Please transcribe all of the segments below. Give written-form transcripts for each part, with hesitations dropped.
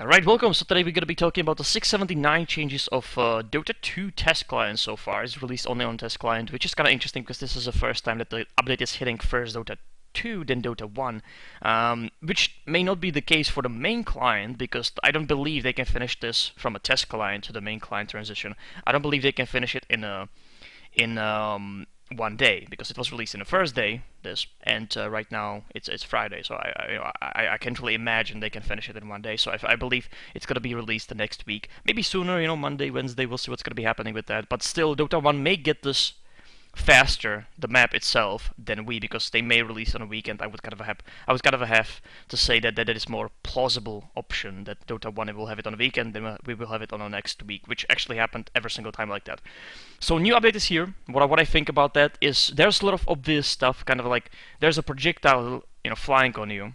Alright, welcome. So today we're going to be talking about the 679 changes of Dota 2 test client so far. It's released only on test client, which is kind of interesting because this is the first time that the update is hitting first Dota 2 than Dota 1, which may not be the case for the main client because I don't believe they can finish this from a test client to the main client transition. I don't believe they can finish it in 1 day because it was released in the first day and right now it's Friday, so I can't really imagine they can finish it in 1 day. So I believe it's gonna be released the next week, maybe sooner, Monday, Wednesday. We'll see what's gonna be happening with that, but still Dota 1 may get this faster, the map itself, than we, because they may release on a weekend. I would kind of have to say that is more plausible option, that Dota 1 will have it on a weekend, then we will have it on our next week, which actually happened every single time like that. So new update is here. What I think about that is there's a lot of obvious stuff, kind of like there's a projectile flying on you.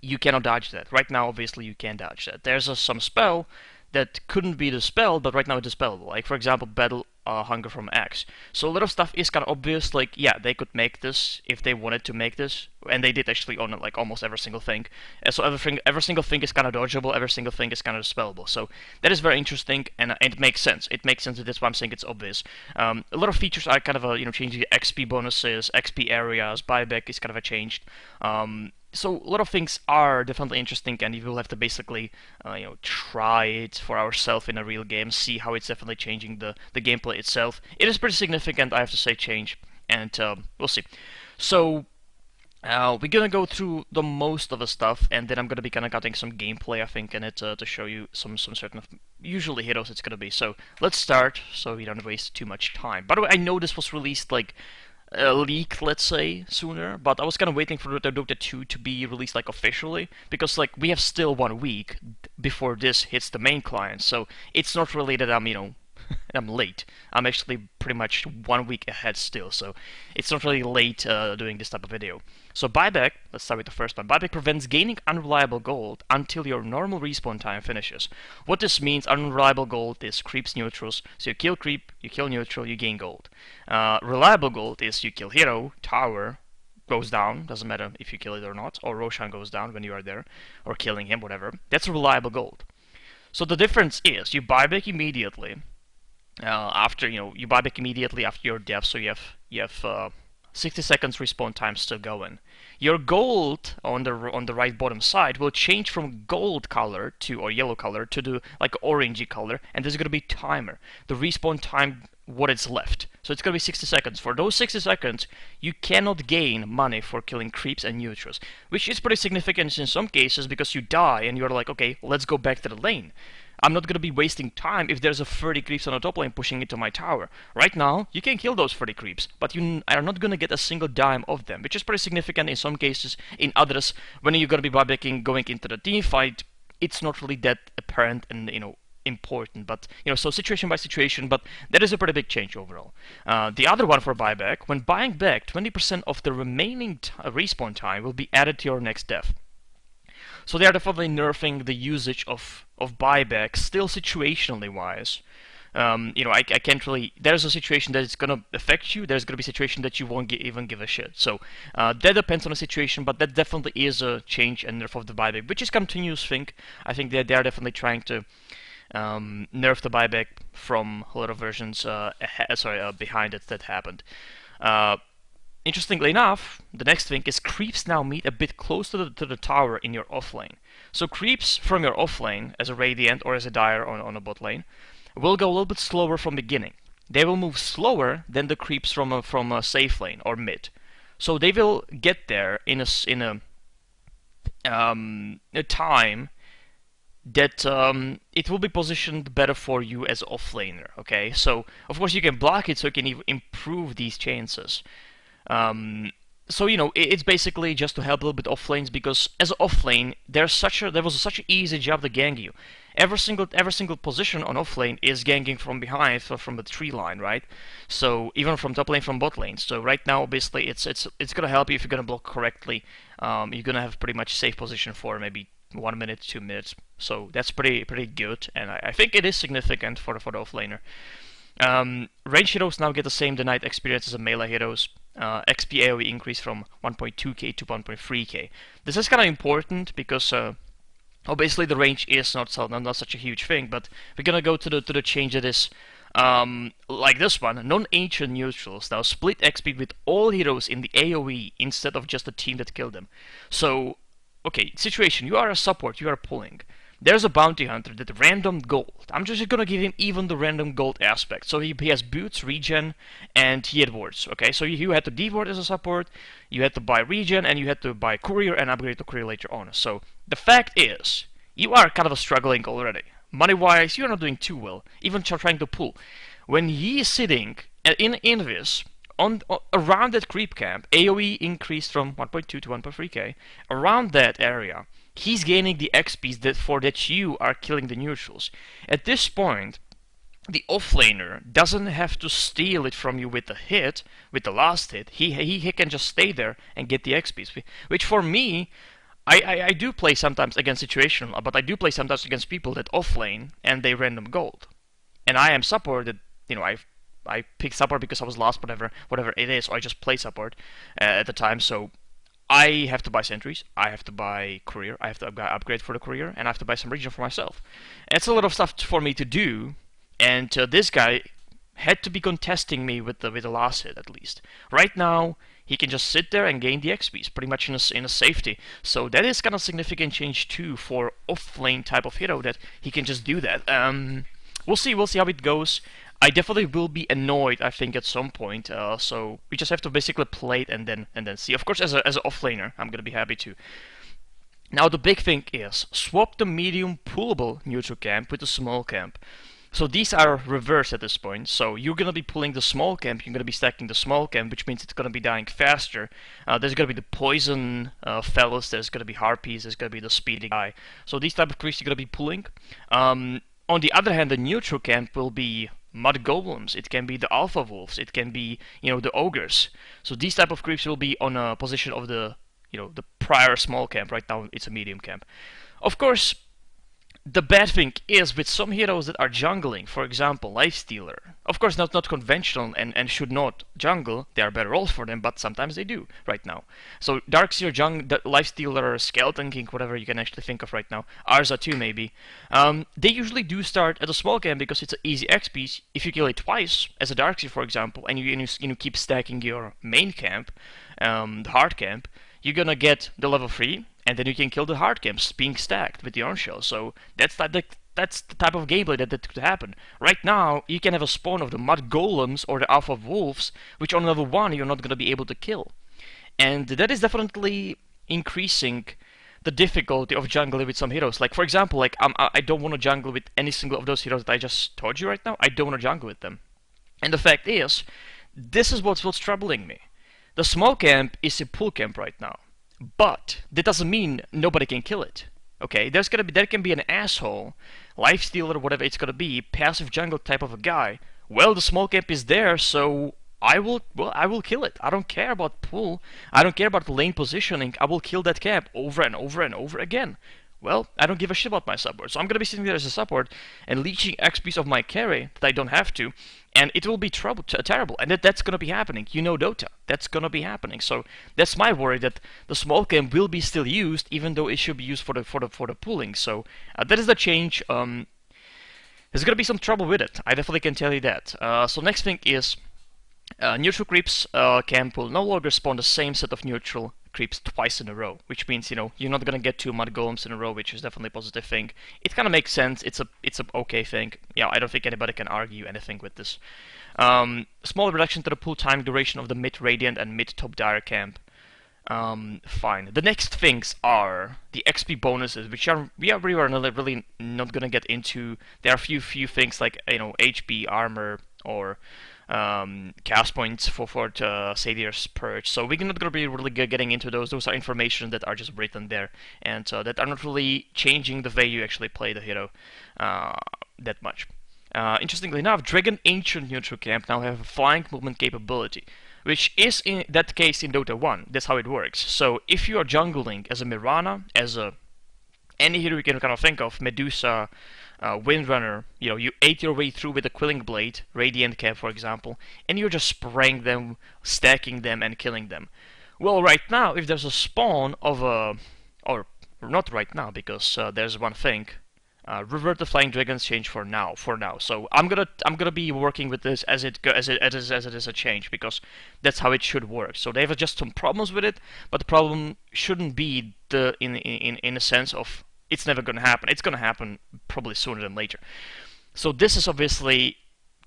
You cannot dodge that. Right now, obviously, you can dodge that. There's some spell that couldn't be dispelled, but right now it's dispellable. Like, for example, Battle Hunger from Axe. So a lot of stuff is kind of obvious. Like, yeah, they could make this if they wanted to make this, and they did actually on like almost every single thing. So every single thing is kind of dodgeable. Every single thing is kind of dispellable. So that is very interesting, and it makes sense. It makes sense. That's why I'm saying it's obvious. A lot of features are kind of changing. XP bonuses, XP areas, buyback is kind of a changed. So a lot of things are definitely interesting, and you will have to basically, try it for ourselves in a real game, see how it's definitely changing the gameplay itself. It is pretty significant, I have to say, change, and we'll see. So we're gonna go through the most of the stuff, and then I'm gonna be kind of cutting some gameplay, I think, in it to show you some certain of usually heroes it's gonna be. So let's start, so we don't waste too much time. By the way, I know this was released like leak, let's say, sooner, but I was kind of waiting for the Dota 2 to be released like officially, because like we have still 1 week before this hits the main client, so it's not really that I'm late. I'm actually pretty much 1 week ahead still, so it's not really late doing this type of video. So buyback, let's start with the first one. Buyback prevents gaining unreliable gold until your normal respawn time finishes. What this means, unreliable gold is creeps neutrals, so you kill creep, you kill neutral, you gain gold. Reliable gold is you kill hero, tower, goes down, doesn't matter if you kill it or not, or Roshan goes down when you are there, or killing him, whatever. That's reliable gold. So the difference is you buyback immediately, after you buy back immediately after your death, so you have 60 seconds respawn time still going. Your gold on the right bottom side will change from gold color to, or yellow color, to the like orangey color, and there's gonna be timer. The respawn time, what it's left. So it's gonna be 60 seconds. For those 60 seconds, you cannot gain money for killing creeps and neutrals, which is pretty significant in some cases because you die and you're like, okay, let's go back to the lane. I'm not going to be wasting time if there's a 30 creeps on the top lane pushing into my tower. Right now, you can kill those 30 creeps, but you are not going to get a single dime of them, which is pretty significant in some cases. In others, when you're going to be buybacking going into the team fight, it's not really that apparent and, important, but so situation by situation, but that is a pretty big change overall. The other one for buyback, when buying back, 20% of the remaining respawn time will be added to your next death. So they are definitely nerfing the usage of buyback, still situationally wise. I can't really. There's a situation that it's gonna affect you. There's gonna be a situation that you won't even give a shit. So that depends on the situation, but that definitely is a change and nerf of the buyback, which is continuous thing. I think that they are definitely trying to nerf the buyback from a lot of versions behind it that happened. Interestingly enough, the next thing is creeps now meet a bit closer to the tower in your offlane. So creeps from your offlane, as a Radiant or as a Dire on a bot lane, will go a little bit slower from beginning. They will move slower than the creeps from a safe lane or mid. So they will get there in a time that it will be positioned better for you as offlaner. Okay, so of course you can block it so you can even improve these chances. So it's basically just to help a little bit off lanes, because as off lane there was such an easy job to gank you. Every single position on off lane is ganking from behind, from the tree line, right? So even from top lane, from bot lane. So right now, obviously, it's gonna help you if you're gonna block correctly. You're gonna have pretty much safe position for maybe 1 minute, 2 minutes. So that's pretty good, and I think it is significant for the off laner. Range heroes now get the same denied experience as the melee heroes. XP AoE increase from 1.2k to 1.3k. This is kind of important because Obviously, the range is not such a huge thing, but we're gonna go to the change that is like this one. Non-ancient neutrals now split XP with all heroes in the AoE instead of just the team that killed them. So, okay, situation: you are a support, you are pulling. There's a bounty hunter that random gold. I'm just gonna give him even the random gold aspect. So he has boots, regen, and he had wards. Okay, so you had to deward as a support, you had to buy regen, and you had to buy courier and upgrade to courier later on. So the fact is, you are kind of struggling already. Money-wise, you're not doing too well, even trying to pull. When he is sitting in Invis, around that creep camp, AoE increased from 1.2 to 1.3k, around that area, he's gaining the XPs that you are killing the neutrals. At this point, the offlaner doesn't have to steal it from you with the hit, with the last hit. He can just stay there and get the XPs, which for me, I do play sometimes against situational, but I do play sometimes against people that offlane and they random gold. And I am support that, I picked support because I was lost, whatever it is, or I just play support at the time, so I have to buy sentries, I have to buy courier, I have to upgrade for the courier, and I have to buy some regen for myself. It's a lot of stuff for me to do, and this guy had to be contesting me with the last hit at least. Right now, he can just sit there and gain the XPs, pretty much in a safety. So that is kind of significant change too for off-lane type of hero, that he can just do that. We'll see how it goes. I definitely will be annoyed, I think, at some point. So we just have to basically play it and then see. Of course, as an off-laner, I'm gonna be happy to. Now the big thing is swap the medium pullable neutral camp with the small camp. So these are reversed at this point. So you're gonna be pulling the small camp, you're gonna be stacking the small camp, which means it's gonna be dying faster. There's gonna be the poison fellas, there's gonna be harpies, there's gonna be the speedy guy. So these type of creeps you're gonna be pulling. On the other hand, the neutral camp will be mud golems, it can be the alpha wolves, it can be, the ogres. So these type of creeps will be on a position of the, the prior small camp. Right now it's a medium camp. Of course, the bad thing is with some heroes that are jungling, for example, Lifestealer. Of course, not conventional and should not jungle. There are better roles for them, but sometimes they do right now. So Darkseer, Lifestealer, Skeleton King, whatever you can actually think of right now, Arza too maybe. They usually do start at a small camp because it's an easy XP. If you kill it twice, as a Darkseer for example, and you keep stacking your main camp, the hard camp, you're gonna get the level 3, and then you can kill the hard camps being stacked with the orange shell. So that's the type of gameplay that could happen. Right now, you can have a spawn of the mud golems or the alpha wolves, which on level 1 you're not gonna be able to kill. And that is definitely increasing the difficulty of jungling with some heroes. Like for example, I don't want to jungle with any single of those heroes that I just told you right now. I don't want to jungle with them. And the fact is, this is what's troubling me. The small camp is a pull camp right now, but that doesn't mean nobody can kill it. Okay, there can be an asshole, lifestealer, whatever it's gonna be, passive jungle type of a guy. Well, the small camp is there, so I will kill it. I don't care about pull. I don't care about lane positioning. I will kill that camp over and over and over again. Well, I don't give a shit about my support, so I'm gonna be sitting there as a support and leeching XPs of my carry that I don't have to, and it will be terrible, and that's gonna be happening. You know Dota, that's gonna be happening. So that's my worry, that the small camp will be still used, even though it should be used for the pulling. So that is the change. There's gonna be some trouble with it. I definitely can tell you that. So next thing is neutral creeps camp will no longer spawn the same set of neutral creeps twice in a row, which means you're not gonna get 2 mud golems in a row, which is definitely a positive thing. It kind of makes sense. It's a okay thing. Yeah, I don't think anybody can argue anything with this. Small reduction to the pull time duration of the mid radiant and mid top dire camp. Fine. The next things are the XP bonuses, which we are really not gonna get into. There are a few things like HP, armor, or cast points for Sadier's Purge. So we're not going to be really getting into those. Those are information that are just written there, and that are not really changing the way you actually play the hero that much. Interestingly enough, Dragon Ancient Neutral Camp now have a flying movement capability, which is in that case in Dota 1. That's how it works. So if you are jungling as a Mirana, as any hero you can kind of think of, Medusa, Windrunner, you ate your way through with a Quilling Blade, Radiant Cap for example, and you're just spraying them, stacking them, and killing them. Well, right now, if there's a spawn of a, or not right now, because there's one thing. Revert the flying dragons change for now. So I'm gonna be working with this as it is a change, because that's how it should work. So they have just some problems with it, but the problem shouldn't be the in a sense of it's never gonna happen. It's gonna happen probably sooner than later. So this is obviously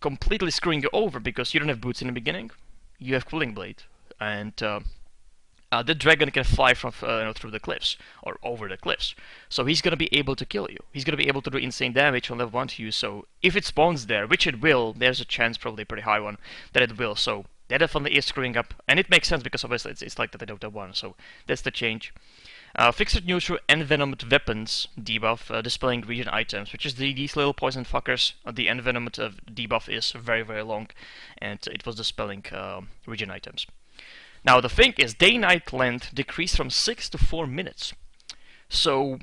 completely screwing you over, because you don't have boots in the beginning. You have cooling blade, and the dragon can fly from through the cliffs or over the cliffs, so he's gonna be able to kill you. He's gonna be able to do insane damage on level 1 to you. So if it spawns there, which it will, there's a chance, probably a pretty high one, that it will. So that definitely is screwing up, and it makes sense because obviously it's like the Dota 1. So that's the change. Fixed neutral envenomed weapons debuff, dispelling region items, which is these little poison fuckers. The envenomed debuff is very, very long, and it was dispelling region items. Now the thing is, day-night length decreased from 6 to 4 minutes. So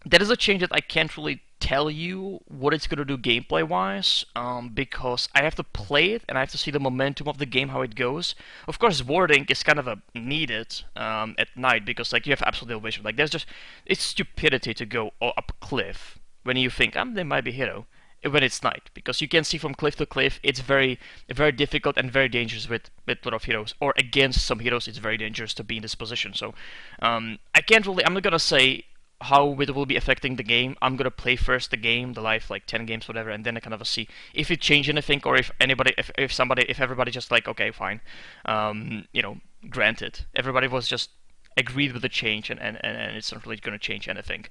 that is a change that I can't really tell you what it's going to do gameplay-wise, because I have to play it and I have to see the momentum of the game, how it goes. Of course, warding is kind of needed at night, because like you have absolute no vision. Like it's stupidity to go up a cliff when you think there might be hero when it's night, because you can see from cliff to cliff. It's very, very difficult and very dangerous with a lot of heroes, or against some heroes. It's very dangerous to be in this position. So I'm not gonna say how it will be affecting the game. I'm gonna play first the game, the live like 10 games, whatever, and then I kind of see if it changed anything, or if everybody just like, okay, fine, granted, everybody was just agreed with the change, and it's not really gonna change anything.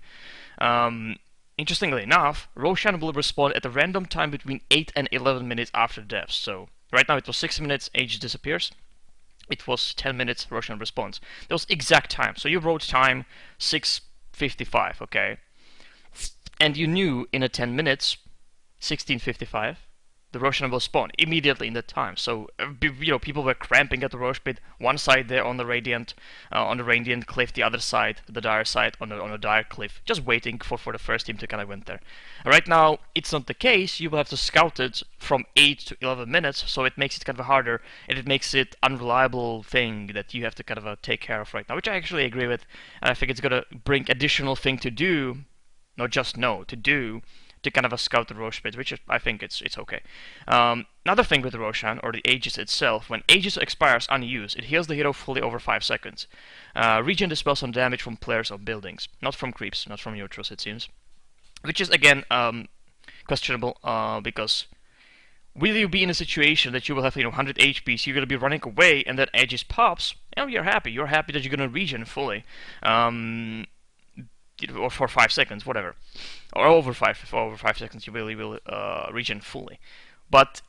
Interestingly enough, Roshan will respond at a random time between 8 and 11 minutes after death. So right now it was 6 minutes, Age disappears. It was 10 minutes, Roshan responds. That was exact time. So you wrote time 6:55, okay? And you knew in a 10 minutes, 16:55, the Roshan will spawn immediately in that time. So people were cramping at the Rosh pit, one side there on the Radiant cliff, the other side, the Dire side, on the Dire cliff, just waiting for the first team to kind of went there. Right now, it's not the case. You will have to scout it from 8 to 11 minutes, so it makes it kind of harder, and it makes it unreliable thing that you have to kind of take care of right now, which I actually agree with, and I think it's gonna bring additional thing to do, not just to do, to kind of scout the Rosh pit, which I think it's okay. Another thing with the Roshan, or the Aegis itself, when Aegis expires unused, it heals the hero fully over 5 seconds. Regen dispels some damage from players or buildings, not from creeps, not from neutrals, it seems. Which is, again, questionable, because will you be in a situation that you will have 100 HP, so you're going to be running away, and then Aegis pops, and you're happy. You're happy that you're going to regen fully. Or for 5 seconds, whatever, or over 5 seconds, you really will regen fully. But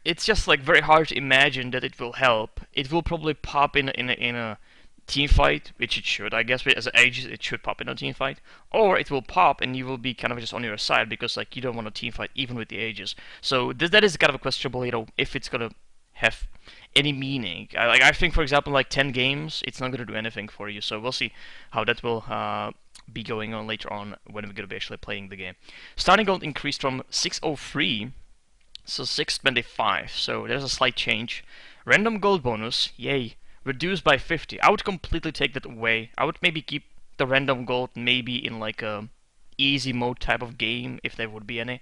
it's just like very hard to imagine that it will help. It will probably pop in a team fight, which it should, I guess. As an Aegis, it should pop in a team fight, or it will pop and you will be kind of just on your side, because like you don't want a team fight even with the Aegis. So that is kind of a questionable, if it's gonna have any meaning. I think, for example, like 10 games, it's not going to do anything for you. So we'll see how that will be going on later on when we're going to be actually playing the game. Starting gold increased from 603 so 625. So there's a slight change. Random gold bonus, yay, reduced by 50. I would completely take that away. I would maybe keep the random gold maybe in like a easy mode type of game, if there would be any,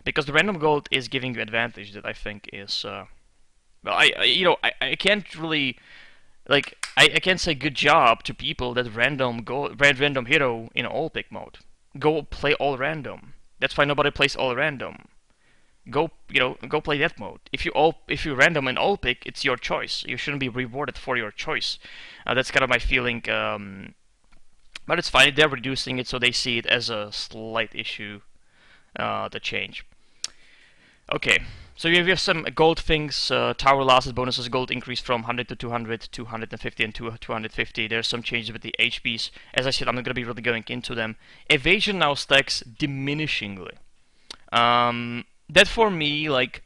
because the random gold is giving you advantage that I think is well, I can't really, like, I can't say good job to people that random hero in all pick mode. Go play all random. That's why nobody plays all random. Go play that mode. If you random in all pick, it's your choice. You shouldn't be rewarded for your choice. That's kind of my feeling. But it's fine. They're reducing it, so they see it as a slight issue. The change. Okay, so you have some gold things. Tower losses bonuses, gold increased from 100 to 200, 250, and 250. There's some changes with the HPs. As I said, I'm not going to be really going into them. Evasion now stacks diminishingly. That for me, like,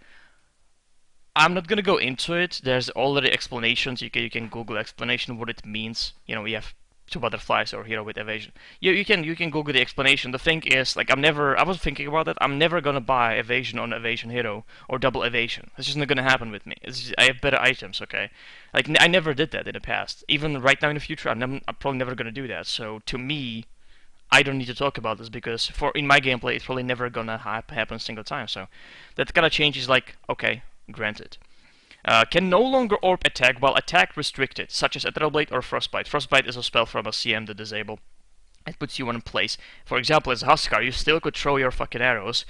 I'm not going to go into it. There's already explanations. You can Google explanation what it means. We have two butterflies or hero with evasion. You can Google the explanation. The thing is, like, I was thinking about it. I'm never gonna buy evasion on evasion hero or double evasion. It's just not gonna happen with me. I have better items, okay? Like, I never did that in the past. Even right now in the future, I'm probably never gonna do that. So to me, I don't need to talk about this because in my gameplay, it's probably never gonna happen a single time. So that kind of change is like, okay, granted. Can no longer orb attack while attack restricted, such as Ethereal Blade or Frostbite. Frostbite is a spell from a CM that disable. It puts you in place. For example, as Huskar, you still could throw your fucking arrows,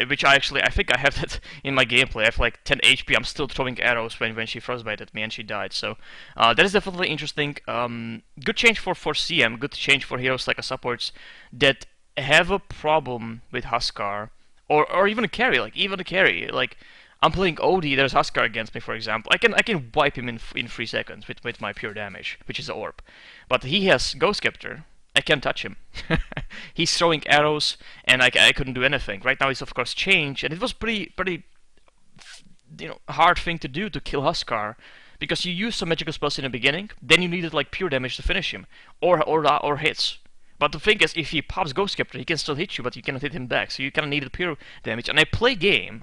which I think I have that in my gameplay. I have like 10 HP. I'm still throwing arrows when she frostbited me and she died. So that is definitely interesting. Good change for CM. Good change for heroes like a supports that have a problem with Huskar, or even a carry. Like I'm playing OD. There's Huskar against me, for example. I can wipe him in 3 seconds with my pure damage, which is the orb. But he has Ghost Scepter. I can't touch him. He's throwing arrows, and I couldn't do anything. Right now, he's of course changed, and it was pretty hard thing to do to kill Huskar, because you use some magical spells in the beginning, then you needed like pure damage to finish him, or hits. But the thing is, if he pops Ghost Scepter, he can still hit you, but you cannot hit him back. So you kind of needed pure damage. And I played game.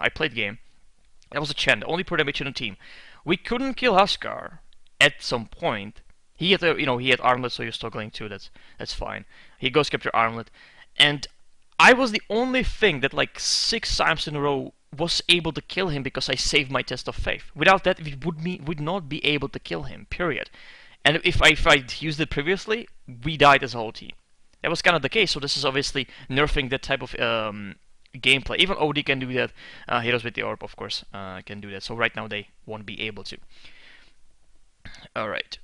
That was a Chen, the only pure damage in the team. We couldn't kill Huskar at some point. He had he had armlet, so you're struggling too. That's fine. He Ghost Scepter armlet, and I was the only thing that like 6 times in a row was able to kill him because I saved my test of faith. Without that, we would not be able to kill him. Period. And if I'd used it previously, we died as a whole team. That was kind of the case. So this is obviously nerfing that type of gameplay. Even OD can do that. Heroes with the orb, of course, can do that. So right now they won't be able to. All right.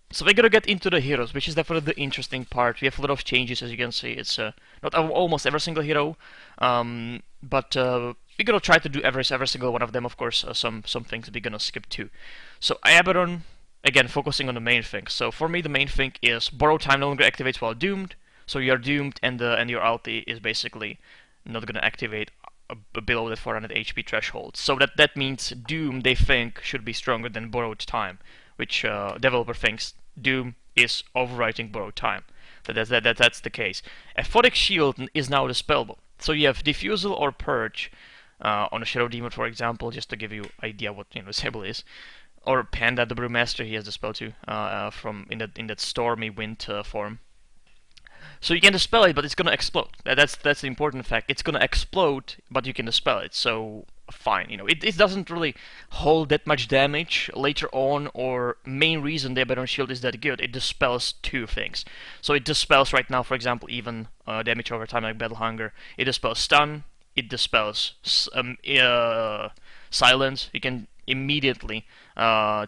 So we're gonna get into the heroes, which is definitely the interesting part. We have a lot of changes, as you can see. It's not almost every single hero, but we're gonna try to do every single one of them. Of course, some things we're gonna skip too. So Abaddon, again, focusing on the main thing. So for me, the main thing is borrow time no longer activates while doomed. So you're doomed, and your ulti is basically not gonna activate below the 400 HP threshold. So that means Doom, they think, should be stronger than borrowed time, which developer thinks Doom is overwriting borrowed time. That's the case. Aphotic Shield is now dispellable. So you have Diffusal or Purge on a Shadow Demon, for example, just to give you idea what disable is. Or Panda, the Brewmaster, he has dispel too, from in that stormy wind form. So you can dispel it, but it's gonna explode. That's the important fact. It's gonna explode, but you can dispel it. So fine, it doesn't really hold that much damage later on, or main reason the Abaddon Shield is that good, it dispels 2 things. So it dispels right now, for example, even damage over time like Battle Hunger. It dispels stun, it dispels silence. You can immediately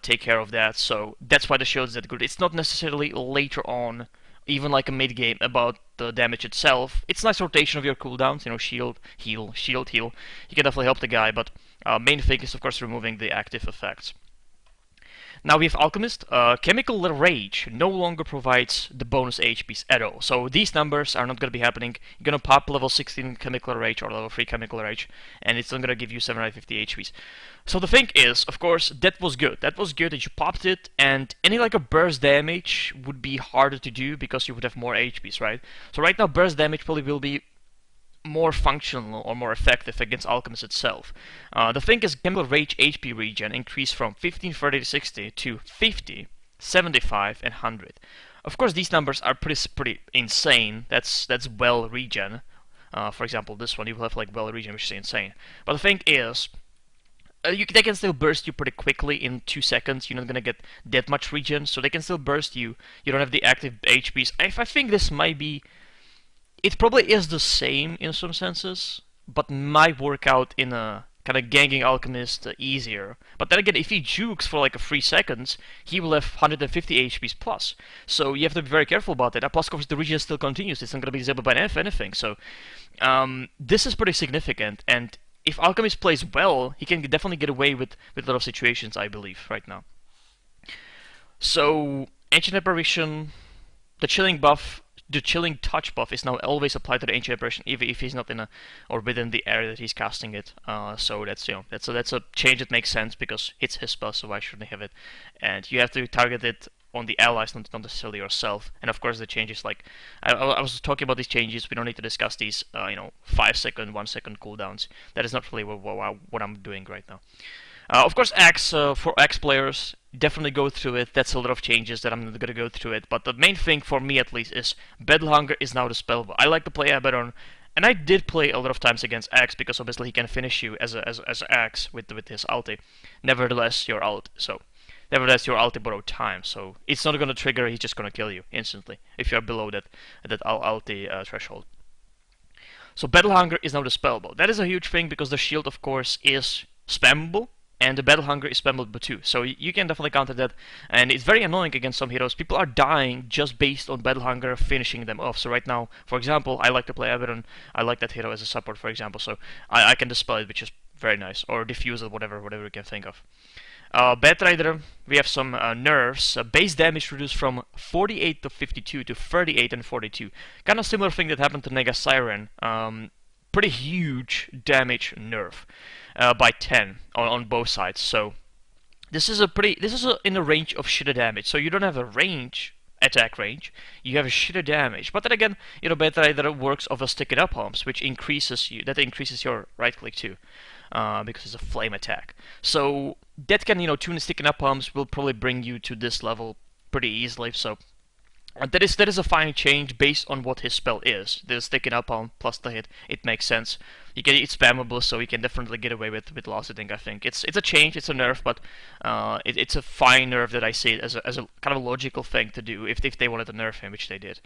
take care of that, so that's why the shield is that good. It's not necessarily later on, even like a mid game, about the damage itself. It's nice rotation of your cooldowns, shield, heal, shield, heal. You can definitely help the guy, but main thing is of course removing the active effects. Now we have Alchemist. Chemical Rage no longer provides the bonus HPs at all. So these numbers are not going to be happening. You're going to pop level 16 Chemical Rage or level 3 Chemical Rage, and it's not going to give you 750 HPs. So the thing is, of course, that was good. That was good that you popped it, and any like a burst damage would be harder to do because you would have more HPs, right? So right now burst damage probably will be more functional or more effective against Alchemist itself. The thing is, Chemical Rage HP regen increased from 15, 30, 60 to 50, 75, and 100. Of course, these numbers are pretty insane. That's well regen. For example, this one you will have like well regen, which is insane. But the thing is, they can still burst you pretty quickly in 2 seconds. You're not gonna get that much regen, so they can still burst you. You don't have the active HPs. I think this might be. It probably is the same in some senses, but might work out in a kind of ganging Alchemist easier. But then again, if he jukes for like 3 seconds, he will have 150 HPs plus. So you have to be very careful about that. Plus, of course, the regen still continues. It's not going to be disabled by anything. So this is pretty significant. And if Alchemist plays well, he can definitely get away with a lot of situations, I believe, right now. So Ancient Apparition, the Chilling buff. The Chilling Touch buff is now always applied to the Ancient Apparition, even if he's not in or within the area that he's casting it. So that's that's a change that makes sense because it's his spell, so why shouldn't he have it? And you have to target it on the allies, not necessarily yourself. And of course, the changes like I was talking about these changes. We don't need to discuss these, 5 second, 1 second cooldowns. That is not really what I'm doing right now. Of course, X for X players, definitely go through it. That's a lot of changes that I'm not gonna go through it. But the main thing for me, at least, is Battle Hunger is now dispellable. I like to play Abaddon, and I did play a lot of times against X because obviously he can finish you as X with his ulti. Nevertheless, your ulti borrowed time, so it's not gonna trigger. He's just gonna kill you instantly if you're below that ulti threshold. So Battle Hunger is now dispellable. That is a huge thing because the shield, of course, is spammable, and the Battle Hunger is spammable too. So you can definitely counter that, and it's very annoying against some heroes. People are dying just based on Battle Hunger finishing them off. So right now, for example, I like to play Abaddon. I like that hero as a support, for example, so I can dispel it, which is very nice. Or diffuse it, whatever you can think of. Bat Rider, we have some nerfs. Base damage reduced from 48 to 52 to 38 and 42. Kind of similar thing that happened to Nega Siren. Pretty huge damage nerf by 10 on both sides. So this is in the range of shitter damage. So you don't have a attack range, you have a shitter damage. But then again, Bat Rider works off of stick it up arms, which increases your right click too. Because it's a flame attack. So that can, tune the sticking up arms will probably bring you to this level pretty easily. So that is a fine change based on what his spell is. The sticking up arm plus the hit, it makes sense. It's spammable, so you can definitely get away with loss hitting. I think it's a change, it's a nerf, but it's a fine nerf that I see it as a kind of logical thing to do if they wanted to nerf him, which they did.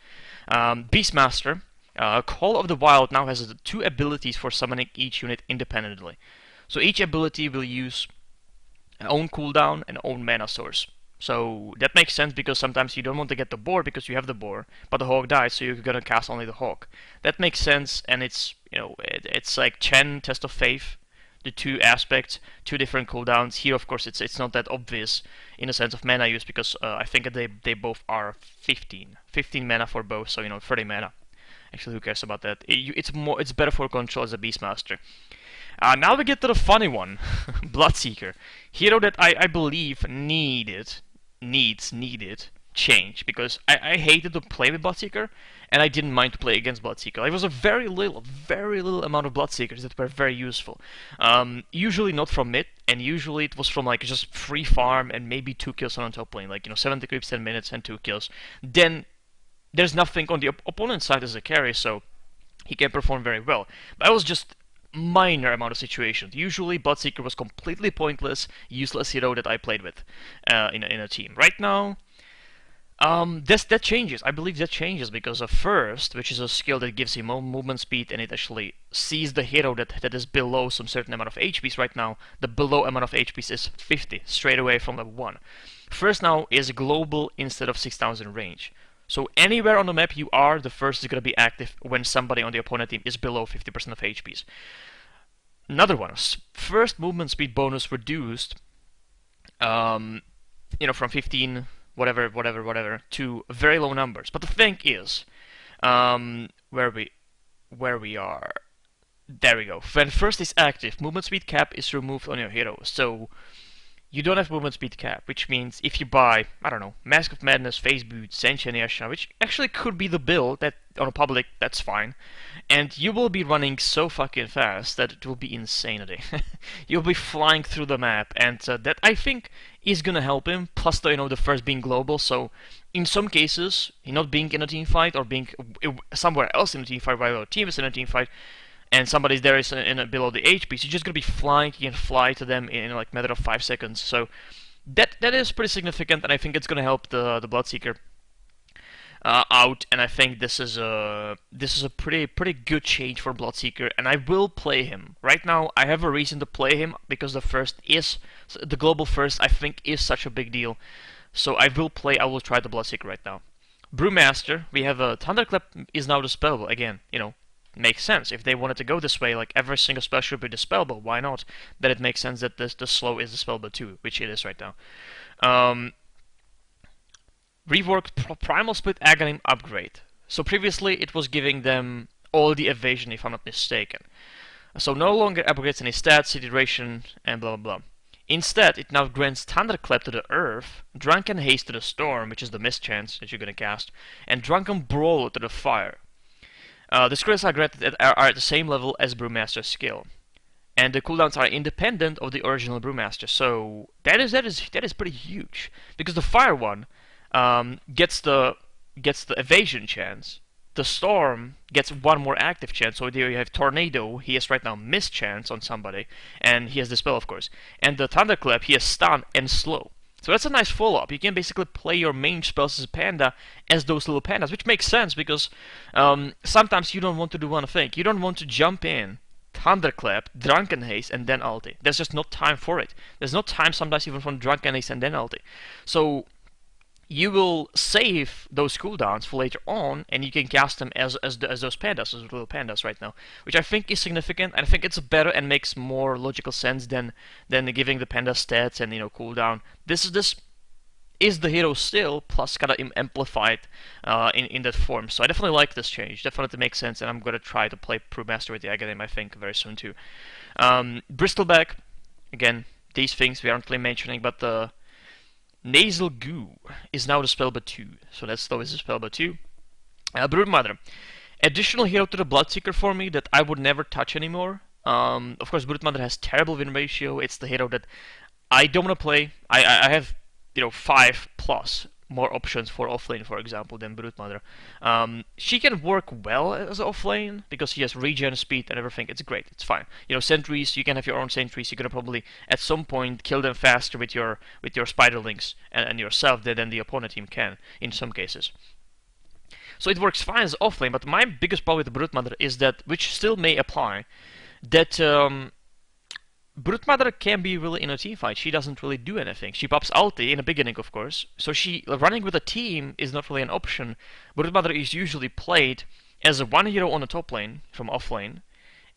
Beastmaster. Call of the Wild now has 2 abilities for summoning each unit independently. So each ability will use an own cooldown and own mana source. So that makes sense because sometimes you don't want to get the boar because you have the boar, but the hawk dies, so you're gonna cast only the hawk. That makes sense, and it's it's like Chen, Test of Faith, the 2 aspects, 2 different cooldowns. Here, of course, it's not that obvious in the sense of mana use because I think they both are 15 mana for both, so 30 mana. Actually, who cares about that? It's better for control as a Beastmaster. Now we get to the funny one, Bloodseeker, hero that I believe needed change because I hated to play with Bloodseeker and I didn't mind to play against Bloodseeker. There was a very little amount of Bloodseekers that were very useful. Usually not from mid, and usually it was from like just free farm and maybe 2 kills on top lane, like 70 creeps, 10 minutes and 2 kills. Then there's nothing on the opponent's side as a carry, so he can perform very well. But I was just minor amount of situations. Usually Bloodseeker was completely pointless, useless hero that I played with in a team. Right now, that changes. I believe that changes because of First, which is a skill that gives him more movement speed and it actually sees the hero that is below some certain amount of HPs. Right now, the below amount of HPs is 50, straight away from level 1. First now is global instead of 6,000 range. So anywhere on the map you are, the First is going to be active when somebody on the opponent team is below 50% of HPs. Another one, First movement speed bonus reduced, from 15, whatever, to very low numbers. But the thing is, where we are, there we go. When First is active, movement speed cap is removed on your hero. So you don't have movement speed cap, which means if you buy, I don't know, Mask of Madness, Phase Boot, Sentient Yasha, which actually could be the build that on a public, that's fine, and you will be running so fucking fast that it will be insanity. You'll be flying through the map, and that I think is gonna help him. Plus, the First being global, so in some cases, not being in a team fight or being somewhere else in a team fight while your team is in a team fight, and somebody's there is below the HP, so you're just gonna be flying. You can fly to them in like a matter of 5 seconds. So that is pretty significant, and I think it's gonna help the Bloodseeker out. And I think this is a pretty good change for Bloodseeker, and I will play him. Right now, I have a reason to play him because the global First I think is such a big deal. So I will try the Bloodseeker right now. Brewmaster, we have a Thunderclap is now dispellable again. Makes sense. If they wanted to go this way, like every single spell should be dispellable, why not? Then it makes sense that the slow is dispellable too, which it is right now. Reworked Primal Split Aghanim upgrade. So previously it was giving them all the evasion, if I'm not mistaken. So no longer upgrades any stats, city duration, and blah blah blah. Instead, it now grants Thunderclap to the Earth, Drunken Haste to the Storm, which is the mischance that you're gonna cast, and Drunken Brawl to the Fire. The skills are granted are at the same level as Brewmaster's skill, and the cooldowns are independent of the original Brewmaster. So that is pretty huge, because the Fire one gets the evasion chance. The Storm gets one more active chance, so there you have Tornado, he has right now mischance on somebody, and he has Dispel, of course. And the Thunderclap, he has Stun and Slow. So that's a nice follow-up. You can basically play your main spells as a panda as those little pandas, which makes sense because sometimes you don't want to do one thing. You don't want to jump in, Thunderclap, Drunken Haste, and then ulti. There's just no time for it. There's no time sometimes even from Drunken Haste and then ulti. So you will save those cooldowns for later on, and you can cast them as those pandas, as little pandas right now, which I think is significant. I think it's better and makes more logical sense than giving the panda stats and cooldown. This is the hero still, plus kind of amplified in that form. So I definitely like this change. Definitely makes sense, and I'm gonna try to play Brewmaster with the Aghanim, I think, very soon too. Bristleback, again, these things we aren't really mentioning, but the Nasal Goo is now the spellbook 2, so that's always the spellbook 2. Broodmother, additional hero to the Bloodseeker for me that I would never touch anymore. Of course, Broodmother has terrible win ratio. It's the hero that I don't want to play. I have 5 plus more options for offlane, for example, than Broodmother. She can work well as offlane because she has regen, speed, and everything. It's great. It's fine. Sentries. You can have your own sentries. You're gonna probably at some point kill them faster with your spiderlings and yourself than the opponent team can in some cases. So it works fine as offlane. But my biggest problem with the Broodmother is that, which still may apply, that Broodmother can be really in a team fight. She doesn't really do anything. She pops ulti in the beginning, of course. So running with a team is not really an option. Broodmother is usually played as a one hero on the top lane from offlane,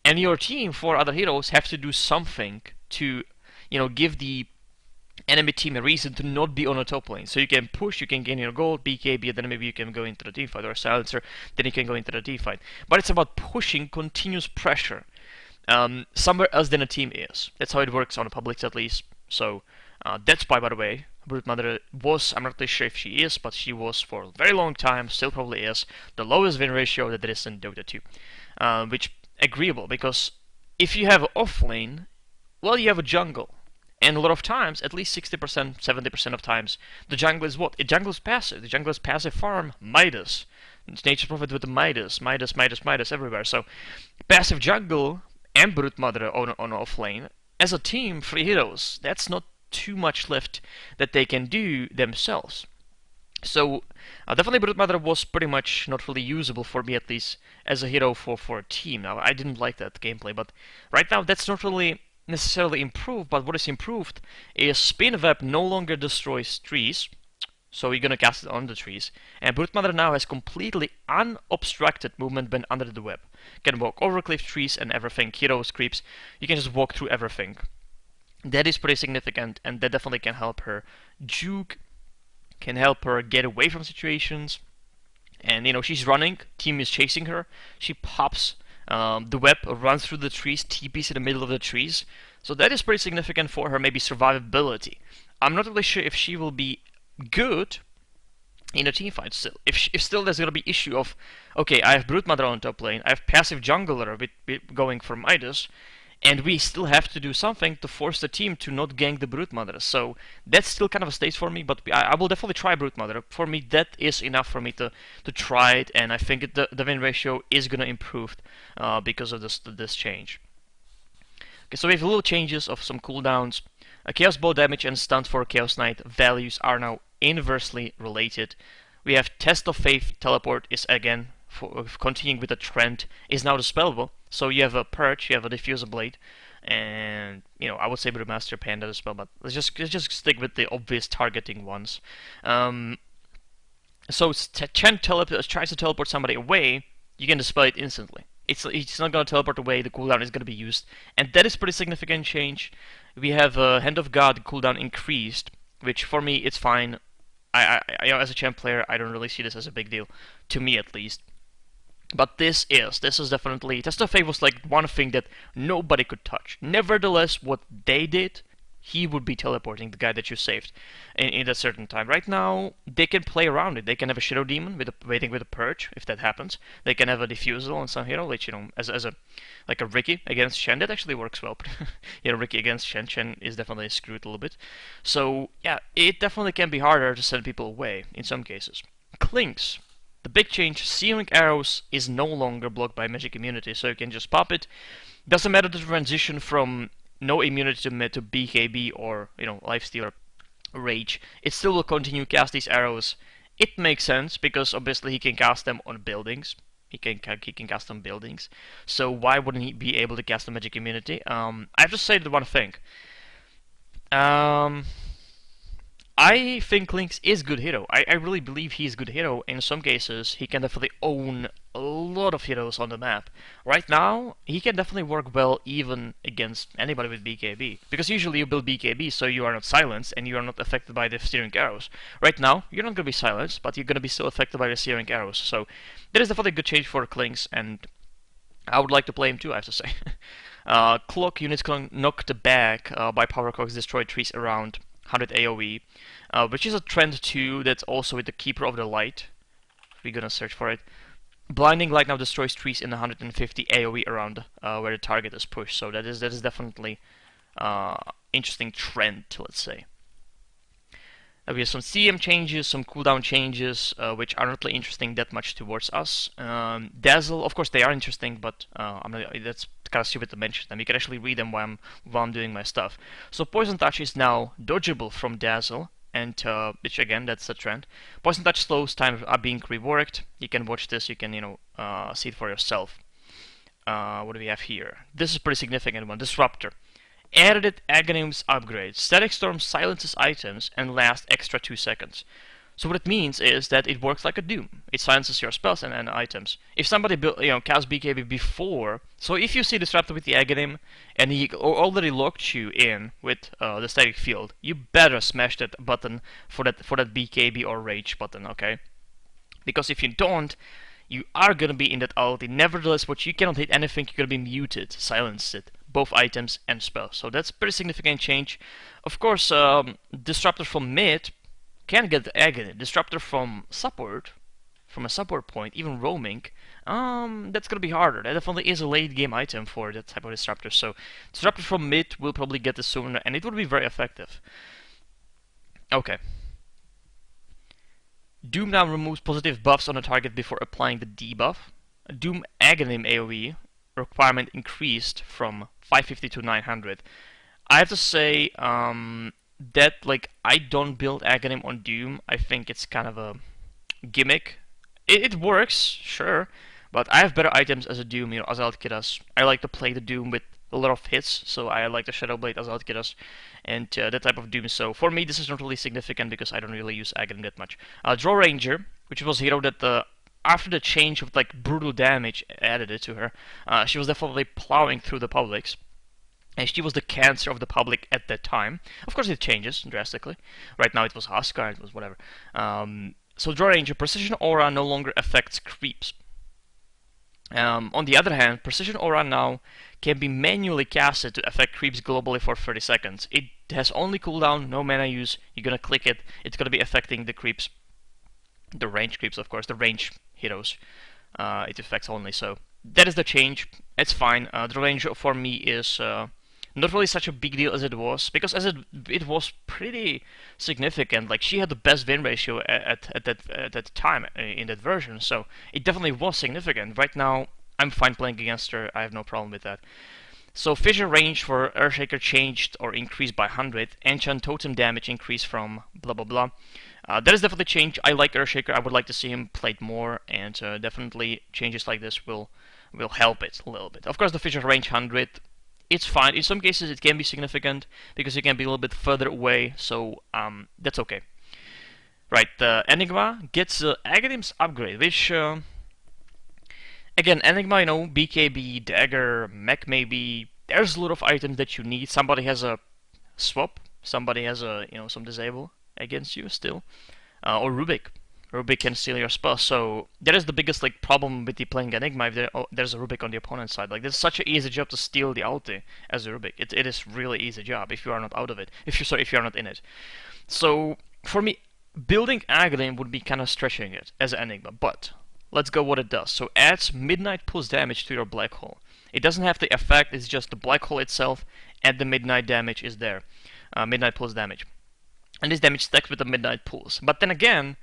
and your team, 4 other heroes, have to do something to, give the enemy team a reason to not be on the top lane. So you can push, you can gain your gold, BKB, and then maybe you can go into the team fight, or a silencer, then you can go into the team fight. But it's about pushing continuous pressure. Somewhere else than a team is. That's how it works on the publics, at least. So that's why, by the way, Broodmother was, I'm not really sure if she is, but she was for a very long time, still probably is, the lowest win ratio that there is in Dota 2. Which, agreeable, because if you have offlane, well, you have a jungle. And a lot of times, at least 60%, 70% of times, the jungle is what? The jungle is passive. The jungle is passive farm, Midas. It's Nature's Prophet with the Midas everywhere. So, passive jungle and Broodmother on offlane, as a team, 3 heroes, that's not too much left that they can do themselves. So definitely Broodmother was pretty much not really usable for me, at least as a hero for a team. Now I didn't like that gameplay, but right now that's not really necessarily improved. But what is improved is Spin Web no longer destroys trees, so you're gonna cast it on the trees, and Broodmother now has completely unobstructed movement when under the web. Can walk over cliff, trees, and everything. Heroes, creeps. You can just walk through everything. That is pretty significant, and that definitely can help her juke, can help her get away from situations. And she's running, team is chasing her. She pops the web, runs through the trees, TPs in the middle of the trees. So that is pretty significant for her, maybe survivability. I'm not really sure if she will be good in a team fight still. If still there's gonna be issue of, okay, I have Broodmother on top lane, I have passive jungler with going for Midas, and we still have to do something to force the team to not gank the Broodmother. So that's still kind of a stage for me, but I will definitely try Broodmother. For me, that is enough for me to try it, and I think the win ratio is gonna improve because of this change. Okay, so we have little changes of some cooldowns. Chaos Ball damage and stun for Chaos Knight values are now inversely related. We have Test of Faith teleport is again, continuing with the trend, is now dispellable. So you have a Purge, you have a Diffuser Blade, and I would say Brewmaster, Panda, Dispel, but let's just stick with the obvious targeting ones. So Chen tries to teleport somebody away, you can dispel it instantly. It's not going to teleport away, the cooldown is going to be used, and that is pretty significant change. We have Hand of God cooldown increased, which for me it's fine. I as a champ player, I don't really see this as a big deal, to me at least. But this is definitely, Test of Fate was like one thing that nobody could touch. Nevertheless, what they did, he would be teleporting the guy that you saved in a certain time. Right now, they can play around it. They can have a Shadow Demon with waiting with a Purge, if that happens. They can have a Diffusal on some hero, which, you know, as a like a Ricky against Shen. That actually works well. You know, Ricky against Shen. Shen is definitely screwed a little bit. So, yeah, it definitely can be harder to send people away in some cases. Clinks. The big change, Searing Arrows is no longer blocked by magic immunity, so you can just pop it. Doesn't matter the transition from no immunity to BKB or, you know, Lifesteal or Rage. It still will continue to cast these arrows. It makes sense because obviously he can cast them on buildings. He can cast on buildings. So why wouldn't he be able to cast the magic immunity? I have to say the one thing. I think Lynx is good hero. I really believe he's good hero. In some cases, he can definitely own a lot of heroes on the map. Right now, he can definitely work well even against anybody with BKB. Because usually you build BKB so you are not silenced and you are not affected by the Searing Arrows. Right now, you're not going to be silenced, but you're going to be still affected by the Searing Arrows. So that is definitely a good change for Lynx, and I would like to play him too, I have to say. Clock units can knock the back by power clocks, destroy trees around 100 AoE, which is a trend too that's also with the Keeper of the Light. We're gonna search for it. Blinding Light now destroys trees in 150 AoE around where the target is pushed, so that is definitely interesting trend, let's say. We have some CM changes, some cooldown changes, which are not really interesting that much towards us. Dazzle, of course, they are interesting, but that's kind of stupid to mention them. You can actually read them while I'm doing my stuff. So Poison Touch is now dodgeable from Dazzle, and which again, that's a trend. Poison Touch slows time are being reworked. You can watch this. You can see it for yourself. What do we have here? This is a pretty significant one. Disruptor. Added Aghanim's upgrade. Static Storm silences items and lasts extra 2 seconds. So what it means is that it works like a Doom. It silences your spells and items. If somebody casts BKB before, so if you see Disruptor with the Aghanim and he already locked you in with the static field, you better smash that button for that BKB or Rage button, okay? Because if you don't, you are gonna be in that ulti. Nevertheless, what you cannot hit anything, you're gonna be muted, silenced it. Both items and spells. So that's a pretty significant change. Of course, Disruptor from mid can get the Aghanim. Disruptor from support, from a support point, even roaming, that's gonna be harder. That definitely is a late game item for that type of Disruptor. So Disruptor from mid will probably get this sooner, and it would be very effective. Okay. Doom now removes positive buffs on a target before applying the debuff. Doom Aghanim AoE requirement increased from 550 to 900. I have to say that I don't build Aghanim on Doom. I think it's kind of a gimmick. It works, sure, but I have better items as a Doom, as Altkidas. I like to play the Doom with a lot of hits, so I like the Shadowblade as Altkidas and that type of Doom. So for me, this is not really significant because I don't really use Aghanim that much. Draw Ranger, which was a hero that after the change of brutal damage added it to her, she was definitely plowing through the publics. And she was the cancer of the public at that time. Of course, it changes drastically. Right now, it was Huskar, it was whatever. So, Draw Ranger, Precision Aura no longer affects creeps. On the other hand, Precision Aura now can be manually casted to affect creeps globally for 30 seconds. It has only cooldown, no mana use. You're gonna click it, it's gonna be affecting the creeps. The range creeps, of course, the range heroes. It affects only, so that is the change. It's fine. The range for me is not really such a big deal as it was, because as it was pretty significant. Like, she had the best win ratio at that time in that version, so it definitely was significant. Right now, I'm fine playing against her. I have no problem with that. So Fissure range for Earthshaker changed or increased by 100. Enchant Totem damage increased from blah blah blah. That is definitely changed. I like Earthshaker. I would like to see him played more, and definitely changes like this will help it a little bit. Of course, the Fissure range 100. It's fine. In some cases, it can be significant because it can be a little bit further away. So that's okay. Right. Enigma gets Aghanim's upgrade, which. Again, Enigma, BKB, Dagger, Mech maybe, there's a lot of items that you need. Somebody has a swap, somebody has a, some disable against you still. Or Rubik. Rubik can steal your spell. So that is the biggest like problem with the playing Enigma. If there's a Rubik on the opponent's side, like it's such an easy job to steal the ulti as a Rubik. It is really easy job if you are not out of it. If you are not in it. So for me, building Aghanim would be kind of stretching it as an Enigma, but let's go what it does. So adds Midnight Pulse damage to your black hole. It doesn't have the effect, it's just the black hole itself and the midnight damage is there. Midnight Pulse damage. And this damage stacks with the Midnight Pulse. But then again,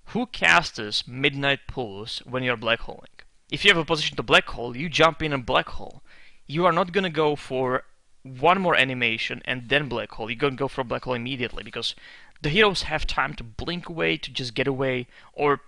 who casts Midnight Pulse when you're black holing? If you have a position to black hole, you jump in a black hole. You are not gonna go for one more animation and then black hole. You're gonna go for black hole immediately because the heroes have time to blink away, to just get away, or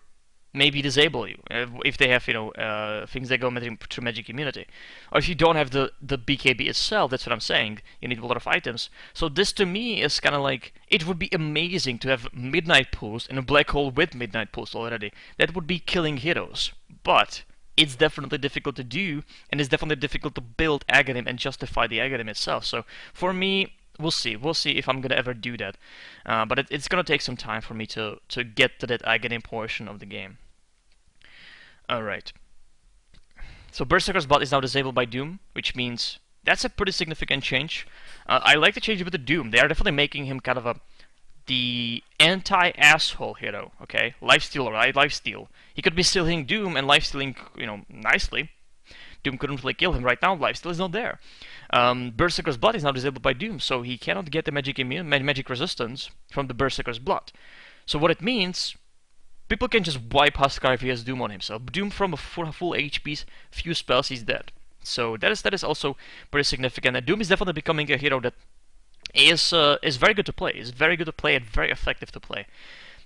maybe disable you if they have things that go through magic immunity, or if you don't have the BKB itself. That's what I'm saying. You need a lot of items. So this to me is kind of like, it would be amazing to have Midnight Pulse in a black hole with Midnight Pulse already. That would be killing heroes, but it's definitely difficult to do, and it's definitely difficult to build Aghanim and justify the Aghanim itself. So for me, we'll see if I'm gonna ever do that, but it's gonna take some time for me to get to that Aghanim portion of the game. Alright. So Berserker's Blood is now disabled by Doom, which means that's a pretty significant change. I like the change with the Doom. They are definitely making him kind of the anti-asshole hero, okay? Lifesteal, right? Lifesteal. He could be stealing Doom and lifestealing, nicely. Doom couldn't really kill him right now. Lifesteal is not there. Berserker's Blood is now disabled by Doom, so he cannot get the magic resistance from the Berserker's Blood. So what it means, people can just wipe Huskar if he has Doom on himself. Doom from a full HP's, few spells, he's dead. So that is also pretty significant. And Doom is definitely becoming a hero that is very good to play. Is very good to play and very effective to play.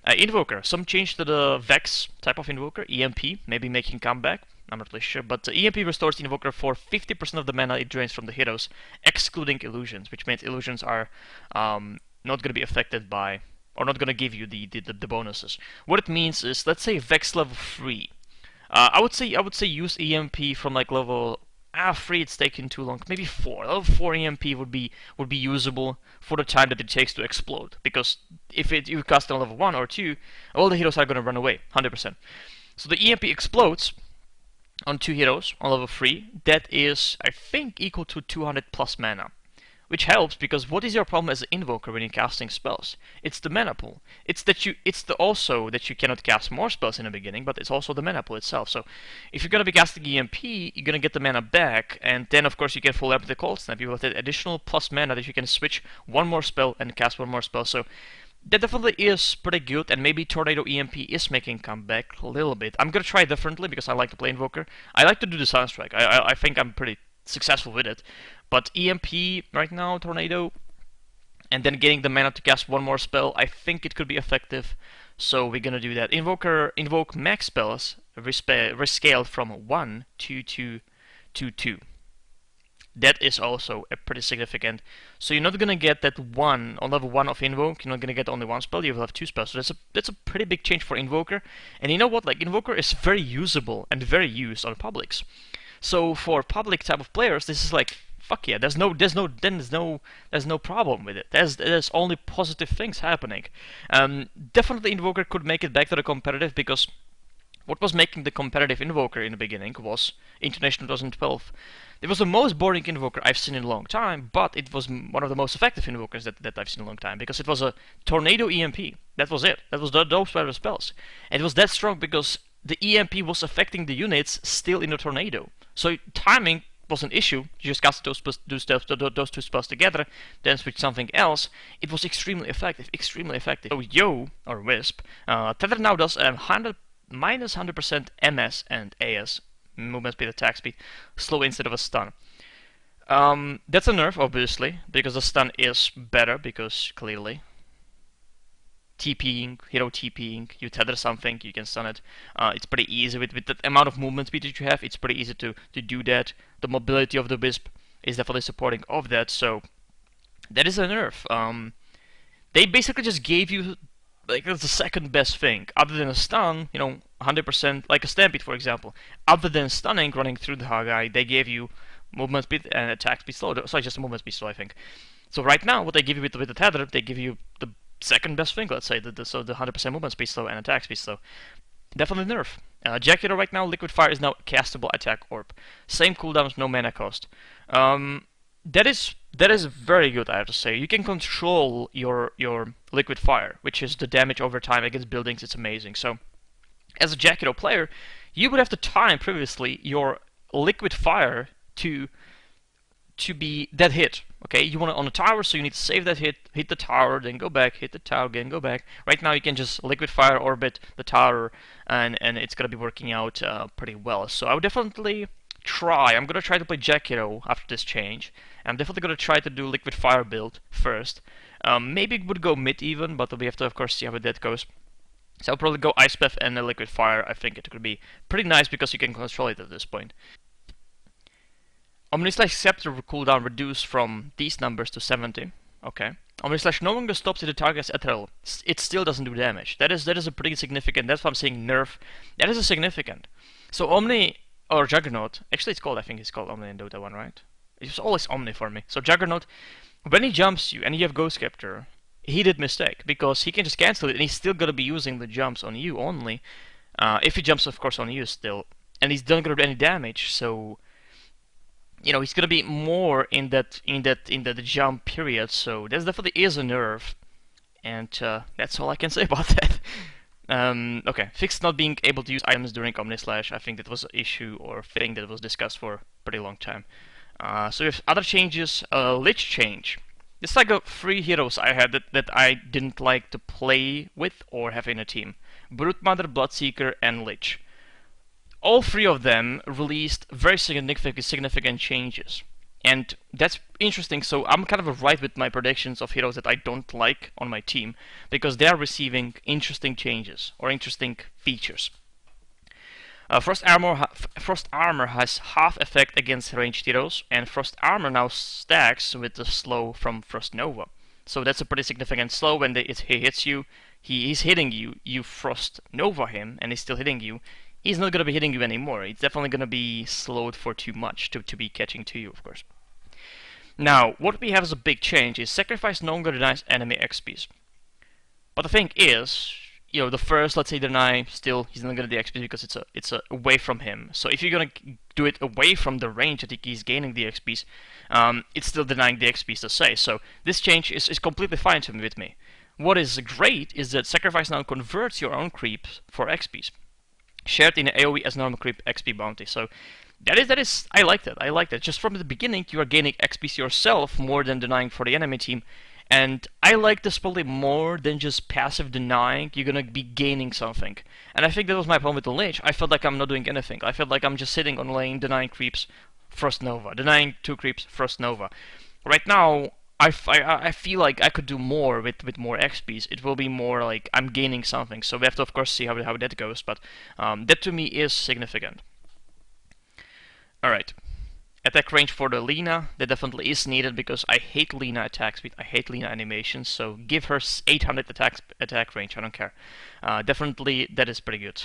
Invoker, some change to the Vex type of Invoker. EMP, maybe making comeback. I'm not really sure, but EMP restores Invoker for 50% of the mana it drains from the heroes, excluding illusions, which means illusions are not going to be affected by, or not going to give you the bonuses. What it means is, let's say Vex level 3. I would say use EMP from like level 3. It's taking too long. Maybe 4. Level 4 EMP would be usable for the time that it takes to explode. Because if you cast it on level 1 or 2, all the heroes are going to run away, 100%. So the EMP explodes on 2 heroes on level 3. That is, I think, equal to 200 plus mana. Which helps, because what is your problem as an invoker when you're casting spells? It's the mana pool. It's also that you cannot cast more spells in the beginning, but it's also the mana pool itself. So if you're gonna be casting EMP, you're gonna get the mana back, and then of course you get full up with the cold snap. You will have additional plus mana that you can switch one more spell and cast one more spell. So that definitely is pretty good, and maybe Tornado EMP is making comeback a little bit. I'm gonna try it differently because I like to play invoker. I like to do the Sunstrike. I think I'm pretty successful with it. But EMP right now, Tornado, and then getting the mana to cast one more spell, I think it could be effective. So we're gonna do that. Invoke max spells rescaled from 1 to 2 to 2. That is also a pretty significant. So you're not gonna get that one on level 1 of Invoke. You're not gonna get only one spell. You will have 2 spells. So that's a pretty big change for Invoker. And you know what? Like, Invoker is very usable and very used on publics. So for public type of players, this is like, fuck yeah, there's no problem with it. There's only positive things happening. Definitely Invoker could make it back to the competitive, because what was making the competitive Invoker in the beginning was International 2012. It was the most boring Invoker I've seen in a long time, but it was one of the most effective Invokers that I've seen in a long time, because it was a Tornado EMP. That was it. That was those were the spells. And it was that strong because the EMP was affecting the units still in the Tornado. So timing was an issue. You just cast those two spells together, then switch something else. It was extremely effective, extremely effective. So Yo, or Wisp, Tether now does minus 100% MS and AS, movement speed, attack speed, slow instead of a stun. That's a nerf, obviously, because the stun is better, because clearly TPing, hero TPing, you tether something, you can stun it. It's pretty easy with the amount of movement speed that you have. It's pretty easy to do that. The mobility of the Wisp is definitely supporting of that, so that is a nerf. They basically just gave you like the second best thing, other than a stun, 100%, like a Stampede for example. Other than stunning, running through the Haggai, they gave you movement speed and attack speed slow. Sorry, just movement speed slow, I think. So right now, what they give you with the tether, they give you the second best thing, let's say, so the 100% movement speed slow and attack speed slow. Definitely nerf. Jacket right now, Liquid Fire is now castable attack orb. Same cooldowns, no mana cost. That is very good, I have to say. You can control your Liquid Fire, which is the damage over time against buildings. It's amazing. So, as a Jacket player, you would have to time previously your Liquid Fire to be that hit. Okay, you want it on a tower, so you need to save that hit the tower, then go back, hit the tower again, go back. Right now you can just Liquid Fire orbit the tower, and it's gonna be working out pretty well. So I would definitely try. I'm gonna try to play Jackiro after this change. I'm definitely gonna try to do Liquid Fire build first. Maybe it would go mid even, but we have to of course see how that goes. So I'll probably go Ice Path and Liquid Fire. I think it could be pretty nice because you can control it at this point. Omnislash Scepter cooldown reduced from these numbers to 70. Okay. Omnislash no longer stops if the target is ethereal. It still doesn't do damage. That is a pretty significant. That's why I'm saying nerf. That is a significant. So Omni or Juggernaut. Actually, I think it's called Omni in Dota 1, right? It's always Omni for me. So Juggernaut, when he jumps you and you have Ghost Captor, he did mistake because he can just cancel it and he's still gonna be using the jumps on you only. If he jumps, of course, on you still, and he's not gonna do any damage. So you know, he's gonna be more in the jump period, so that definitely is a nerf, and that's all I can say about that. Okay, fixed not being able to use items during Omnislash. I think that was an issue or thing that was discussed for a pretty long time. So we have other changes. Lich change. It's like 3 heroes I had that I didn't like to play with or have in a team: Brute Mother, Bloodseeker, and Lich. All 3 of them released very significant changes. And that's interesting, so I'm kind of right with my predictions of heroes that I don't like on my team, because they are receiving interesting changes, or interesting features. Frost Armor has half effect against ranged heroes, and Frost Armor now stacks with the slow from Frost Nova. So that's a pretty significant slow. When he hits you, he's hitting you, you Frost Nova him, and he's still hitting you. He's not going to be hitting you anymore. It's definitely going to be slowed for too much to be catching to you, of course. Now, what we have as a big change is Sacrifice no longer denies enemy XPs. But the thing is, you know, the first, let's say, deny, still, he's not going to get the XP because it's away from him. So if you're going to do it away from the range that he's gaining the XPs, it's still denying the XPs to say. So this change is completely fine with me. What is great is that Sacrifice now converts your own creeps for XPs. Shared in AoE as normal creep XP bounty. So that is I like that. I like that. Just from the beginning you are gaining XPs yourself more than denying for the enemy team. And I like this probably more than just passive denying. You're gonna be gaining something. And I think that was my problem with the Lich. I felt like I'm not doing anything. I felt like I'm just sitting on lane, denying creeps, Frost Nova. Denying 2 creeps, Frost Nova. Right now, I feel like I could do more with more XPs. It will be more like I'm gaining something. So we have to of course see how that goes. But that to me is significant. Alright. Attack range for the Lina. That definitely is needed because I hate Lina attack speed. I hate Lina animations. So give her 800 attack range. I don't care. Definitely that is pretty good.